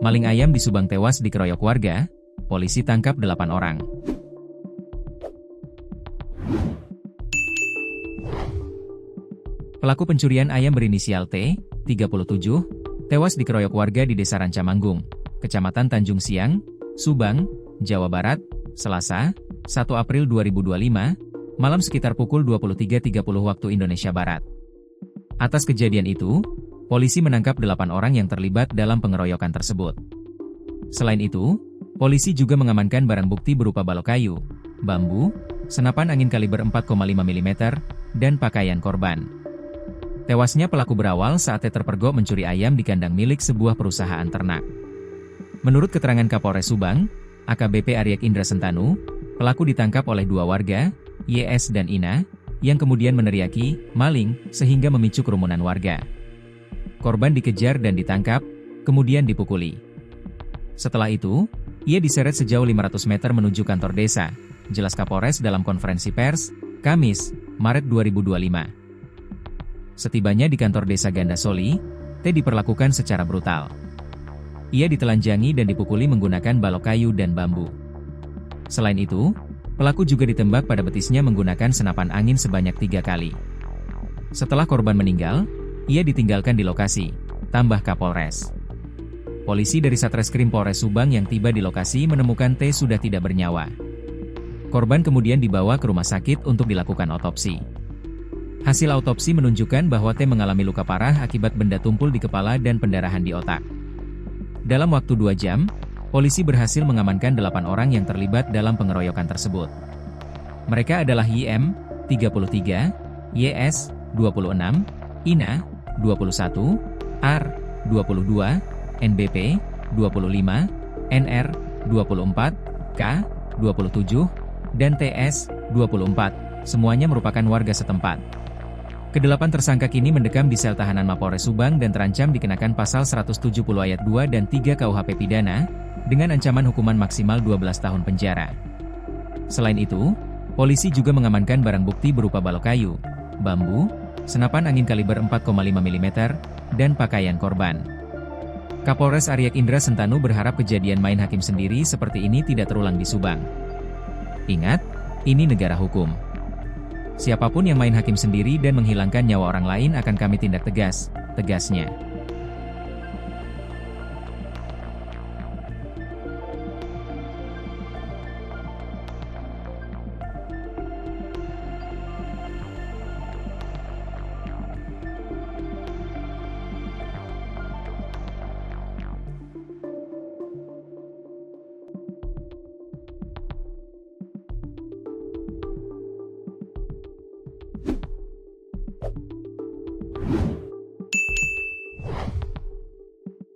Maling ayam di Subang tewas dikeroyok warga, polisi tangkap 8 orang. Pelaku pencurian ayam berinisial T, 37, tewas dikeroyok warga di Desa Rancamanggung, Kecamatan Tanjung Siang, Subang, Jawa Barat, Selasa, 1 April 2025, malam sekitar pukul 23.30 waktu Indonesia Barat. Atas kejadian itu, polisi menangkap 8 orang yang terlibat dalam pengeroyokan tersebut. Selain itu, polisi juga mengamankan barang bukti berupa balok kayu, bambu, senapan angin kaliber 4,5 mm, dan pakaian korban. Tewasnya pelaku berawal saat terpergok mencuri ayam di kandang milik sebuah perusahaan ternak. Menurut keterangan Kapolres Subang, AKBP Aryek Indra Sentanu, pelaku ditangkap oleh 2 warga, YS dan Ina, yang kemudian meneriaki, maling, sehingga memicu kerumunan warga. Korban dikejar dan ditangkap, kemudian dipukuli. Setelah itu, ia diseret sejauh 500 meter menuju kantor desa, jelas Kapolres dalam konferensi pers, Kamis, Maret 2025. Setibanya di kantor desa Gandasoli, T diperlakukan secara brutal. Ia ditelanjangi dan dipukuli menggunakan balok kayu dan bambu. Selain itu, pelaku juga ditembak pada betisnya menggunakan senapan angin sebanyak 3 kali. Setelah korban meninggal, ia ditinggalkan di lokasi, tambah Kapolres. Polisi dari Satreskrim Polres Subang yang tiba di lokasi menemukan T sudah tidak bernyawa. Korban kemudian dibawa ke rumah sakit untuk dilakukan otopsi. Hasil autopsi menunjukkan bahwa T mengalami luka parah akibat benda tumpul di kepala dan pendarahan di otak. Dalam waktu 2 jam, polisi berhasil mengamankan 8 orang yang terlibat dalam pengeroyokan tersebut. Mereka adalah YM, 33, YS, 26, Ina, 21, R, 22, NBP, 25, NR, 24, K, 27, dan TS, 24, semuanya merupakan warga setempat. Kedelapan tersangka kini mendekam di sel tahanan Mapolres Subang dan terancam dikenakan pasal 170 ayat 2 dan 3 KUHP pidana, dengan ancaman hukuman maksimal 12 tahun penjara. Selain itu, polisi juga mengamankan barang bukti berupa balok kayu, bambu, senapan angin kaliber 4,5 mm, dan pakaian korban. Kapolres Aryek Indra Sentanu berharap kejadian main hakim sendiri seperti ini tidak terulang di Subang. Ingat, ini negara hukum. Siapapun yang main hakim sendiri dan menghilangkan nyawa orang lain akan kami tindak tegas, tegasnya.